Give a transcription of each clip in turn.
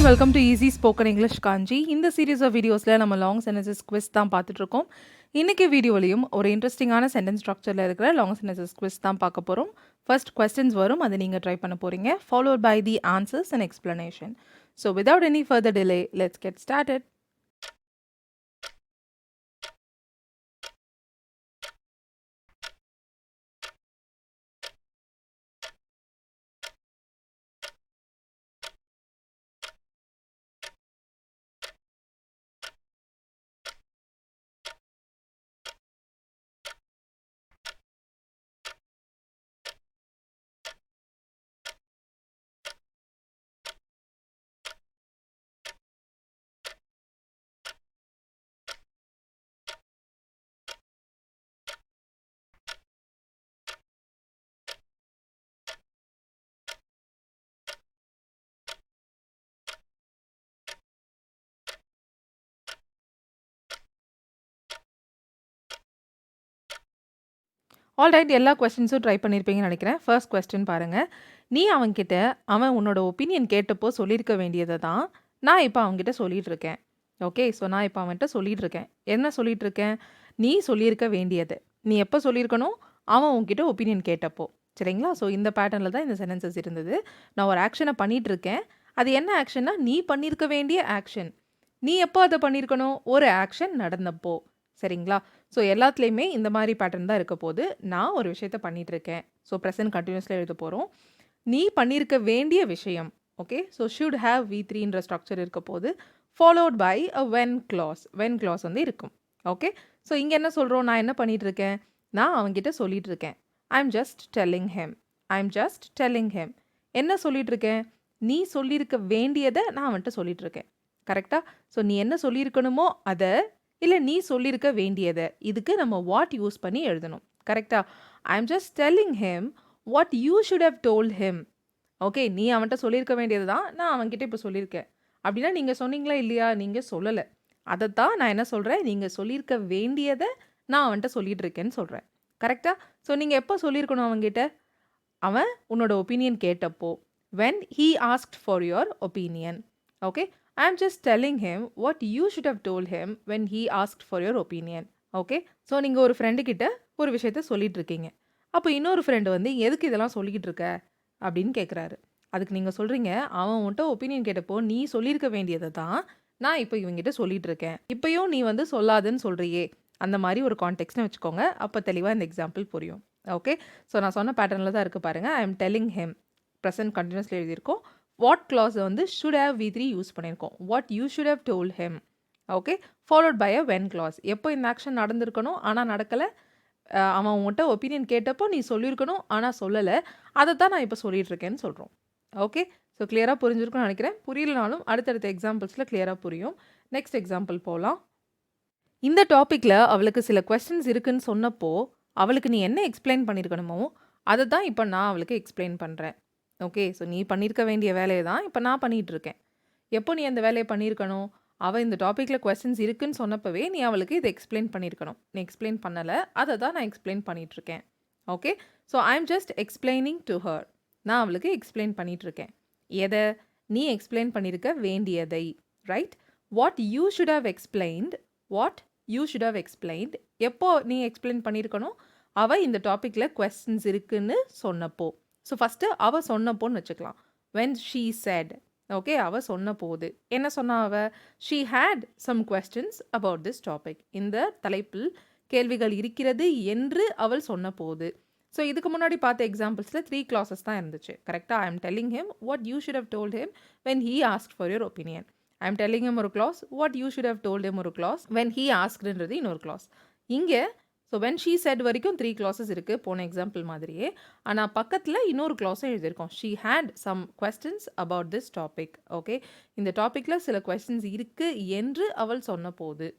Welcome to easy spoken English Kanchi. இந்த series of வீடியோஸில் நம்ம லாங் சென்டென்சஸ் குவிஸ் தான் பார்த்துட்ருக்கோம். இன்றைக்கி வீடியோலையும் ஒரு இன்ட்ரெஸ்டிங்கான சென்டென்ஸ் ஸ்ட்ரக்சரில் இருக்கிற லாங் சென்டென்சஸ் குவிஸ் தான் பார்க்க போகிறோம். ஃபர்ஸ்ட் கொஸ்டின்ஸ் வரும், அதை நீங்கள் ட்ரை பண்ண போகிறீங்க, followed by the answers and explanation. So without any further delay, let's get started. Alright, எல்லா கொஸ்டின்ஸும் ட்ரை பண்ணியிருப்பீங்கன்னு நினைக்கிறேன். ஃபர்ஸ்ட் கொஸ்டின் பாருங்கள். நீ அவன்கிட்ட அவன் உன்னோட ஒப்பீனியன் கேட்டப்போ சொல்லியிருக்க வேண்டியதை தான் நான் இப்போ அவன்கிட்ட சொல்லிகிட்டு இருக்கேன். ஓகே, ஸோ நான் இப்போ அவன்கிட்ட சொல்லிகிட்டு இருக்கேன். என்ன சொல்லிகிட்டு இருக்கேன்? நீ சொல்லியிருக்க வேண்டியது. நீ எப்போ சொல்லியிருக்கணும்? அவன் உன்கிட்ட ஒப்பீனியன் கேட்டப்போ. சரிங்களா? ஸோ இந்த பேட்டர்னில் தான் இந்த சென்டென்சஸ் இருந்தது. நான் ஒரு ஆக்ஷனை பண்ணிகிட்டு இருக்கேன். அது என்ன ஆக்ஷன்னா, நீ பண்ணியிருக்க வேண்டிய ஆக்ஷன். நீ எப்போ அதை பண்ணியிருக்கணும்? ஒரு ஆக்ஷன் நடந்தப்போ. சரிங்களா? ஸோ எல்லாத்துலேயுமே இந்த மாதிரி பேட்டர்ன் தான் இருக்க போது. நான் ஒரு விஷயத்த பண்ணிகிட்ருக்கேன். ஸோ ப்ரெசன்ட் கண்டினியூஸில் எழுத போகிறோம். நீ பண்ணியிருக்க வேண்டிய விஷயம். ஓகே, ஸோ ஷுட் ஹேவ் V3ன்ற ஸ்ட்ரக்சர் இருக்க போது, followed by a when clause. When clause வந்து இருக்கும். ஓகே, ஸோ இங்கே என்ன சொல்கிறோம்? நான் என்ன பண்ணிகிட்ருக்கேன்? நான் அவன்கிட்ட சொல்லிகிட்டு இருக்கேன். ஐ am just telling him. I am just telling him. என்ன சொல்லிகிட்ருக்கேன்? நீ சொல்லியிருக்க வேண்டியதை நான் அவன்கிட்ட சொல்லிகிட்ருக்கேன். கரெக்டாக? ஸோ நீ என்ன சொல்லியிருக்கணுமோ அதை, இல்லை நீ சொல்லியிருக்க வேண்டியதை, இதுக்கு நம்ம வாட் யூஸ் பண்ணி எழுதணும். கரெக்டாக? I am just telling him what you should have told him. Okay, நீ அவன்கிட்ட சொல்லியிருக்க வேண்டியது தான் நான் அவன்கிட்ட இப்போ சொல்லியிருக்கேன். அப்படின்னா நீங்கள் சொன்னீங்களா இல்லையா? நீங்கள் சொல்லலை. அதைத்தான் நான் என்ன சொல்கிறேன்? நீங்கள் சொல்லியிருக்க வேண்டியதை நான் அவன்கிட்ட சொல்லிகிட்டு இருக்கேன்னு சொல்கிறேன். கரெக்டாக? ஸோ நீங்கள் எப்போ சொல்லியிருக்கணும் அவன்கிட்ட? அவன் உன்னோட ஒப்பீனியன் கேட்டப்போ. when he asked for your opinion. Okay, I am just telling him what you should have told him when he asked for your opinion. Okay, so நீங்கள் ஒரு ஃப்ரெண்டு கிட்ட ஒரு விஷயத்த சொல்லிட்டு இருக்கீங்க. அப்போ இன்னொரு ஃப்ரெண்டு வந்து எதுக்கு இதெல்லாம் சொல்லிக்கிட்டு இருக்க அப்படின்னு கேட்குறாரு. அதுக்கு நீங்கள் சொல்கிறீங்க, அவன் உன்கிட்ட ஒப்பீனியன் கேட்டப்போ நீ சொல்லியிருக்க வேண்டியதை தான் நான் இப்போ இவங்கிட்ட சொல்லிட்டு இருக்கேன். இப்போயும் நீ வந்து சொல்லாதுன்னு சொல்கிறியே, அந்த மாதிரி ஒரு கான்டெக்ட்னு வச்சுக்கோங்க. அப்போ தெளிவாக இந்த எக்ஸாம்பிள் புரியும். ஓகே, ஸோ நான் சொன்ன பேட்டர்னில் தான் இருக்குது பாருங்கள். I am telling him, present கண்டினியூஸில் எழுதியிருக்கோம். வாட் கிளாஸ் வந்து ஷுட் ஹேவ் V3 யூஸ் பண்ணியிருக்கோம். What you should have told him. Okay, followed by a when clause. எப்போ இந்த ஆக்ஷன் நடந்திருக்கணும் ஆனால் நடக்கலை. அவன் உங்கள்கிட்ட ஒப்பீனியன் கேட்டப்போ நீ சொல்லியிருக்கணும் ஆனால் சொல்லலை. அதை தான் நான் இப்போ சொல்லிகிட்டு இருக்கேன்னு சொல்கிறோம். ஓகே, ஸோ கிளியராக புரிஞ்சிருக்குன்னு நினைக்கிறேன். புரியலனாலும் அடுத்தடுத்த எக்ஸாம்பிள்ஸில் கிளியராக புரியும். நெக்ஸ்ட் எக்ஸாம்பிள் போகலாம். இந்த டாப்பிக்கில் அவளுக்கு சில கொஸ்டின்ஸ் இருக்குன்னு சொன்னப்போ அவளுக்கு நீ என்ன எக்ஸ்பிளைன் பண்ணியிருக்கணுமோ அதை தான் இப்போ நான் அவளுக்கு எக்ஸ்பிளைன் பண்ணுறேன். ஓகே, ஸோ நீ பண்ணியிருக்க வேண்டிய வேலையை தான் இப்போ நான் பண்ணிகிட்ருக்கேன். எப்போ நீ அந்த வேலையை பண்ணியிருக்கணும்? அவள் இந்த டாப்பிக்கில் கொஸ்டின்ஸ் இருக்குன்னு சொன்னப்பவே நீ அவளுக்கு இதை எக்ஸ்பிளைன் பண்ணியிருக்கணும். நீ எக்ஸ்பிளைன் பண்ணலை, அதை தான் நான் எக்ஸ்பிளைன் பண்ணிகிட்ருக்கேன். Okay, so I am just explaining to her. நான் அவளுக்கு எக்ஸ்பிளைன் பண்ணிகிட்ருக்கேன். எதை? நீ எக்ஸ்பிளைன் பண்ணியிருக்க வேண்டியதை. Right? What you should have explained. What you should have explained. எப்போ நீ எக்ஸ்பிளைன் பண்ணியிருக்கணும்? அவள் இந்த டாப்பிக்கில் கொஸ்டின்ஸ் இருக்குன்னு சொன்னப்போ. ஸோ ஃபஸ்ட்டு அவள் சொன்னப்போன்னு வச்சுக்கலாம். when she said. ஓகே, அவள் சொன்ன போது என்ன சொன்னா அவள்? she had some questions about this topic. இந்த தலைப்பில் கேள்விகள் இருக்கிறது என்று அவள் சொன்ன போது. ஸோ இதுக்கு முன்னாடி பார்த்த எக்ஸாம்பிள்ஸில் 3 clauses தான் இருந்துச்சு. கரெக்டாக? I am telling him what you should have told him when he asked for your opinion. I am telling him ஒரு clause, what you should have told him ஒரு clause, when he askedன்றது இன்னொரு clause. இங்கே so when she said வரைக்கும் 3 clauses இருக்குது போன example மாதிரியே. ஆனால் பக்கத்தில் இன்னொரு clause எழுதியிருக்கோம். she had some questions about this topic. Okay, இந்த டாப்பிக்கில் சில கொஸ்டின்ஸ் இருக்குது என்று அவள் சொன்ன போது.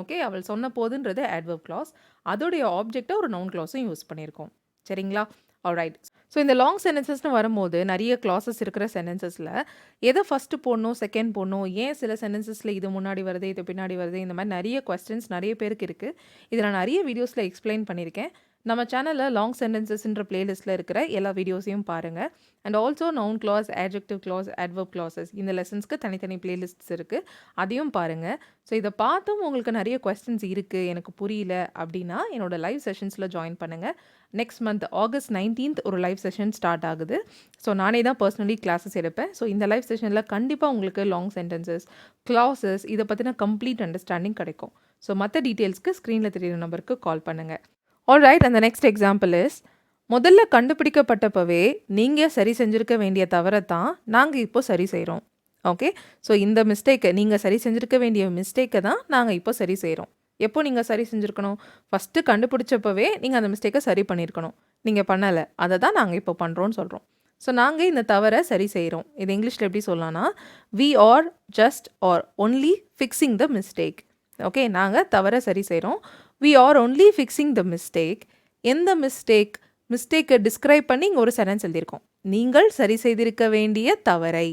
ஓகே, அவள் சொன்ன போதுன்றது adverb clause. அதோடைய ஆப்ஜெக்டை ஒரு noun clauseம் யூஸ் பண்ணியிருக்கோம். சரிங்களா? ஆல்ரைட். ஸோ இந்த லாங் சென்டென்சஸ்னு வரும்போது நிறைய கிளாஸஸ் இருக்கிற சென்டென்சஸில் எதை ஃபஸ்ட்டு போடணும், செகண்ட் போடணும், ஏன் சில சென்டென்சஸில் இது முன்னாடி வருது, இது பின்னாடி வருது, இந்த மாதிரி நிறைய கொஸ்டின்ஸ் நிறைய பேருக்கு இருக்குது. இதை நான் நிறைய வீடியோஸில் எக்ஸ்பிளைன் பண்ணியிருக்கேன். நம்ம சேனலில் லாங் சென்டென்சஸ்ன்ற பிளேலிஸ்ட்டில் இருக்கிற எல்லா வீடியோஸையும் பாருங்கள். And also noun class, adjective clause, adverb clauses இந்த லெசன்ஸ்க்கு தனித்தனி பிளேலிஸ்ட்ஸ் இருக்குது, அதையும் பாருங்கள். ஸோ இதை பார்த்தும் உங்களுக்கு நிறைய கொஸ்டின்ஸ் இருக்குது, எனக்கு புரியல அப்படின்னா என்னோட லைவ் செஷன்ஸில் ஜாயின் பண்ணுங்கள். நெக்ஸ்ட் மந்த் ஆகஸ்ட் 19th ஒரு லைவ் செஷன் ஸ்டார்ட் ஆகுது. ஸோ நானே தான் பர்சனலி கிளாஸஸ் எடுப்பேன். ஸோ இந்த லைவ் செஷனில் கண்டிப்பாக உங்களுக்கு லாங் சென்டென்சஸ், கிளாஸஸ் இதை பற்றின கம்ப்ளீட் அண்டர்ஸ்டாண்டிங் கிடைக்கும். ஸோ மற்ற டீட்டெயில்ஸ்க்கு ஸ்க்ரீனில் தெரியுற நம்பருக்கு கால் பண்ணுங்கள். ஆல்ரைட், அந்த நெக்ஸ்ட் எக்ஸாம்பிள் இஸ், முதல்ல கண்டுபிடிக்கப்பட்டப்பவே நீங்கள் சரி செஞ்சுருக்க வேண்டிய தவறை தான் நாங்கள் இப்போ சரி செய்கிறோம். ஓகே, ஸோ இந்த மிஸ்டேக்கை, நீங்கள் சரி செஞ்சுருக்க வேண்டிய மிஸ்டேக்கை தான் நாங்கள் இப்போ சரி செய்கிறோம். எப்போ நீங்கள் சரி செஞ்சுருக்கணும்? ஃபஸ்ட்டு கண்டுபிடிச்சப்பவே நீங்கள் அந்த மிஸ்டேக்கை சரி பண்ணியிருக்கணும். நீங்கள் பண்ணலை, அதை தான் நாங்கள் இப்போ பண்ணுறோன்னு சொல்கிறோம். ஸோ நாங்கள் இந்த தவறை சரி செய்கிறோம். இது இங்கிலீஷில் எப்படி சொல்லலாம்னா, we are just are only fixing the mistake. Okay, நாங்கள் தவறை சரி செய்கிறோம். We are only fixing the mistake. எந்த மிஸ்டேக்கை டிஸ்கிரைப் பண்ணி இங்கே ஒரு சென்டென்ஸ் எழுதியிருக்கோம். நீங்கள் சரி செய்திருக்க வேண்டிய தவறை,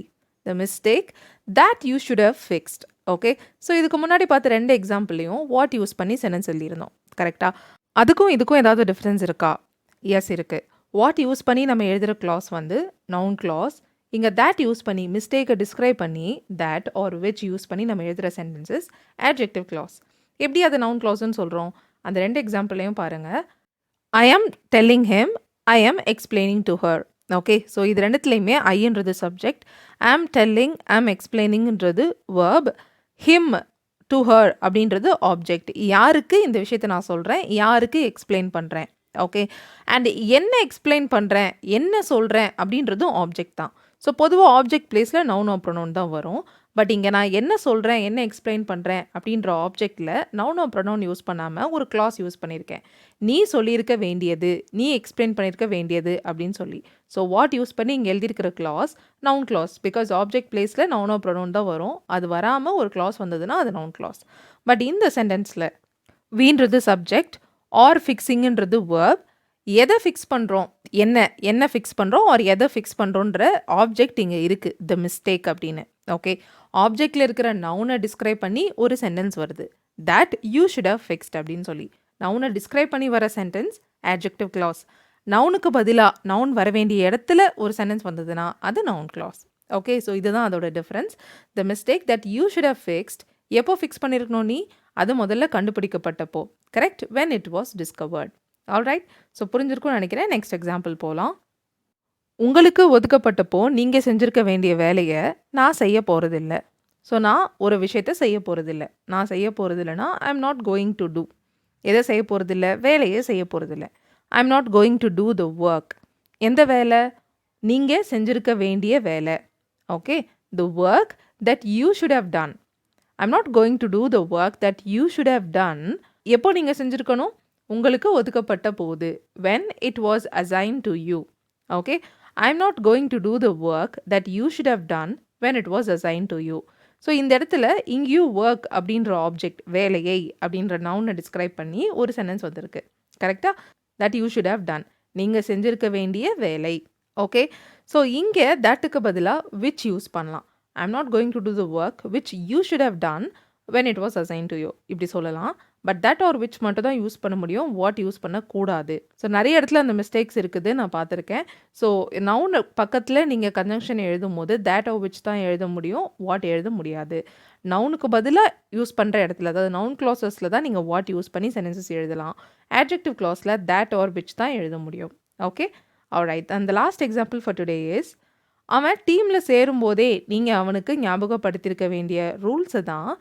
த mistake that you should have fixed. Okay, so இதுக்கு முன்னாடி பார்த்த 2 எக்ஸாம்பிள்லையும் வாட் யூஸ் பண்ணி சென்டென்ஸ் எழுதியிருந்தோம். கரெக்டாக? அதுக்கும் இதுக்கும் ஏதாவது டிஃப்ரென்ஸ் இருக்கா? எஸ் இருக்குது. வாட் யூஸ் பண்ணி நம்ம எழுதுகிற கிளாஸ் வந்து நவுன் கிளாஸ். இங்கே that யூஸ் பண்ணி மிஸ்டேக்கை டிஸ்கிரைப் பண்ணி that or which யூஸ் பண்ணி நம்ம எழுதுகிற சென்டென்சஸ் adjective clause. எப்படி அது நவுன் கிளாஸ்ன்னு சொல்கிறோம்? அந்த 2 எக்ஸாம்பிளையும் பாருங்கள். ஐ ஆம் டெல்லிங் ஹிம், ஐ ஆம் explaining to her. Okay, so இது ரெண்டுத்துலேயுமே ஐன்றது சப்ஜெக்ட், ஆம் டெல்லிங், ஆம் எக்ஸ்பிளைனிங்ன்றது வேர்ப், ஹிம் டு ஹர் அப்படின்றது ஆப்ஜெக்ட். யாருக்கு இந்த விஷயத்தை நான் சொல்கிறேன், யாருக்கு எக்ஸ்பிளைன் பண்ணுறேன். ஓகே, அண்ட் என்ன எக்ஸ்பிளைன் பண்ணுறேன், என்ன சொல்கிறேன் அப்படின்றதும் ஆப்ஜெக்ட் தான். ஸோ பொதுவாக ஆப்ஜெக்ட் பிளேஸில் நவுன் ஆர் ப்ரொனவுன் தான் வரும். பட் இங்கே நான் என்ன சொல்கிறேன், என்ன எக்ஸ்பிளைன் பண்ணுறேன் அப்படின்ற ஆப்ஜெக்டில் நவுன் ஆர் ப்ரொனவுன் யூஸ் பண்ணாமல் ஒரு கிளாஸ் யூஸ் பண்ணியிருக்கேன். நீ சொல்லியிருக்க வேண்டியது, நீ எக்ஸ்பிளைன் பண்ணியிருக்க வேண்டியது அப்படின்னு சொல்லி. ஸோ வாட் யூஸ் பண்ணி இங்கே எழுதியிருக்கிற clause noun clause. Because object பிளேஸில் நவுன் ஆர் ப்ரொனவுன் தான் வரும். அது வராமல் ஒரு கிளாஸ் வந்ததுன்னா அது நவுன் கிளாஸ். பட் இந்த சென்டென்ஸில் வீன்றது சப்ஜெக்ட், ஆர் ஃபிக்ஸிங்ன்றது வேர்ப். எதை ஃபிக்ஸ் பண்ணுறோம், என்ன ஃபிக்ஸ் பண்ணுறோம் ஆர் எதை ஃபிக்ஸ் பண்ணுறோன்ற ஆப்ஜெக்ட் இங்கே இருக்குது, த மிஸ்டேக் அப்படின்னு. ஓகே, ஆப்ஜெக்டில் இருக்கிற நவுனை டிஸ்கிரைப் பண்ணி ஒரு சென்டென்ஸ் வருது, that you should have fixed அப்படின்னு சொல்லி. நவுனை டிஸ்கிரைப் பண்ணி வர சென்டென்ஸ் adjective clause. நவுனுக்கு பதிலாக நவுன் வர வேண்டிய இடத்துல ஒரு சென்டென்ஸ் வந்ததுன்னா அது நவுன் கிளாஸ். ஓகே, ஸோ இதுதான் அதோட difference. The mistake that you should have fixed, எப்போ ஃபிக்ஸ் பண்ணியிருக்கணும் நீ? அது முதல்ல கண்டுபிடிக்கப்பட்டப்போ. Correct, when it was discovered. Alright, so புரிஞ்சிருக்கும்னு நினைக்கிறேன். நெக்ஸ்ட் எக்ஸாம்பிள் போகலாம். உங்களுக்கு ஒதுக்கப்பட்டப்போ நீங்கள் செஞ்சுருக்க வேண்டிய வேலையை நான் செய்ய போகிறதில்ல. ஸோ நான் ஒரு விஷயத்தை செய்ய போகிறதில்ல. நான் செய்ய போகிறதில்லனா I am not going to do. எதை செய்ய போகிறதில்ல? வேலையை செய்ய போகிறதில்ல. I am not going to do the work. எந்த வேலை? நீங்கள் செஞ்சுருக்க வேண்டிய வேலை. Okay, the work that you should have done. I am not going to do the work that you should have done. எப்போ நீங்கள் செஞ்சுருக்கணும்? உங்களுக்கு ஒதுக்கப்பட்ட போது, when it was assigned to you. Okay, I am not going to do the work that you should have done when it was assigned to you. So இந்த இடத்துல இங்கேயும் work அப்படின்ற object, வேலையை அப்படின்ற நவுனை டிஸ்கிரைப் பண்ணி ஒரு சென்டென்ஸ் வந்திருக்கு. கரெக்டாக? that you should have done, நீங்கள் செஞ்சுருக்க வேண்டிய வேலை. ஓகே, ஸோ இங்கே தட்டுக்கு பதிலாக which யூஸ் பண்ணலாம். I am not going to do the work which you should have done when it was assigned to you இப்படி சொல்லலாம். பட் தட் ஆர் விச் மட்டும் தான் யூஸ் பண்ண முடியும், வாட் யூஸ் பண்ணக்கூடாது. ஸோ நிறைய இடத்துல அந்த மிஸ்டேக்ஸ் இருக்குது, நான் பார்த்துருக்கேன். ஸோ நவுன் பக்கத்தில் நீங்கள் கன்ஜங்ஷன் எழுதும் போது தேட் ஆர் விச் தான் எழுத முடியும், வாட் எழுத முடியாது. நவுனுக்கு பதிலாக யூஸ் பண்ணுற இடத்துல, அதாவது நவுன் கிளாஸஸில் தான் நீங்கள் வாட் யூஸ் பண்ணி சென்டென்சஸ் எழுதலாம். adjective clauseல தேட் ஆர் விச் தான் எழுத முடியும். Okay, alright. அந்த last example for today is, அவன் டீமில் சேரும்போதே நீங்கள் அவனுக்கு ஞாபகப்படுத்தியிருக்க வேண்டிய ரூல்ஸை தான்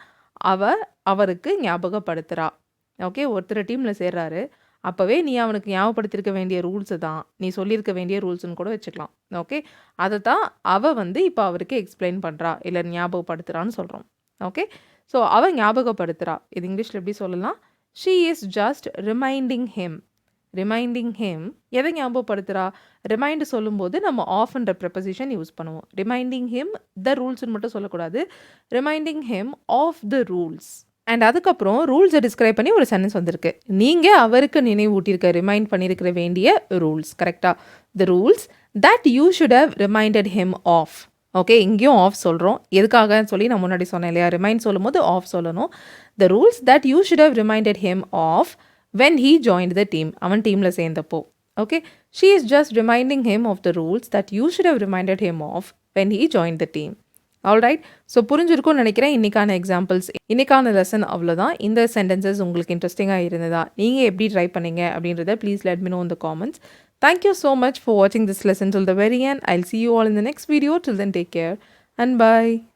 அவருக்கு ஞாபகப்படுத்துகிறா. ஓகே, ஒருத்தர் டீமில் சேர்றாரு, அப்போவே நீ அவனுக்கு ஞாபகப்படுத்தியிருக்க வேண்டிய ரூல்ஸை தான், நீ சொல்லியிருக்க வேண்டிய ரூல்ஸ்னு கூட வச்சுக்கலாம். ஓகே, அதை தான் இப்போ அவருக்கு எக்ஸ்பிளைன் பண்ணுறா, இல்லை ஞாபகப்படுத்துகிறான்னு சொல்கிறோம். ஓகே, ஸோ அவள் ஞாபகப்படுத்துகிறா. இது இங்கிலீஷில் எப்படி சொல்லலாம்? She is just reminding him. எதை ஞாபகப்படுத்துகிறா? ரிமைண்ட் சொல்லும்போது நம்ம ஆஃப்ன்ற ப்ரெப்போசிஷன் யூஸ் பண்ணுவோம். ரிமைண்டிங் ஹிம் த ரூல்ஸ்னு மட்டும் சொல்லக்கூடாது, reminding him of the rules. And அதுக்கப்புறம் ரூல்ஸை டிஸ்கிரைப் பண்ணி ஒரு சென்டென்ஸ் வந்திருக்கு. நீங்கள் அவருக்கு நினைவூட்டியிருக்க, ரிமைண்ட் பண்ணியிருக்கிற வேண்டிய ரூல்ஸ். கரெக்டாக? The rules that you should have reminded him of. Okay, இங்கேயும் ஆஃப் சொல்கிறோம். எதுக்காகன்னு சொல்லி நான் முன்னாடி சொன்னேன் இல்லையா, ரிமைண்ட் சொல்லும் போது ஆஃப் சொல்லணும். The rules that you should have reminded him of when he joined the team. அவன் டீமில் சேர்ந்தப்போ. Okay, she is just reminding him of the rules that you should have reminded him of when he joined the team. Alright, so புரிஞ்சிருக்கும்னு நினைக்கிறேன் இன்றைக்கான examples. இன்றைக்கான lesson அவ்வளோதான். இந்த sentences உங்களுக்கு இன்ட்ரெஸ்டிங்காக இருந்ததா, நீங்கள் எப்படி ட்ரை பண்ணீங்க அப்படின்றத please let me know in the comments. Thank you so much for watching this lesson till the very end. I'll see you all in the next video. Till then, take care and bye.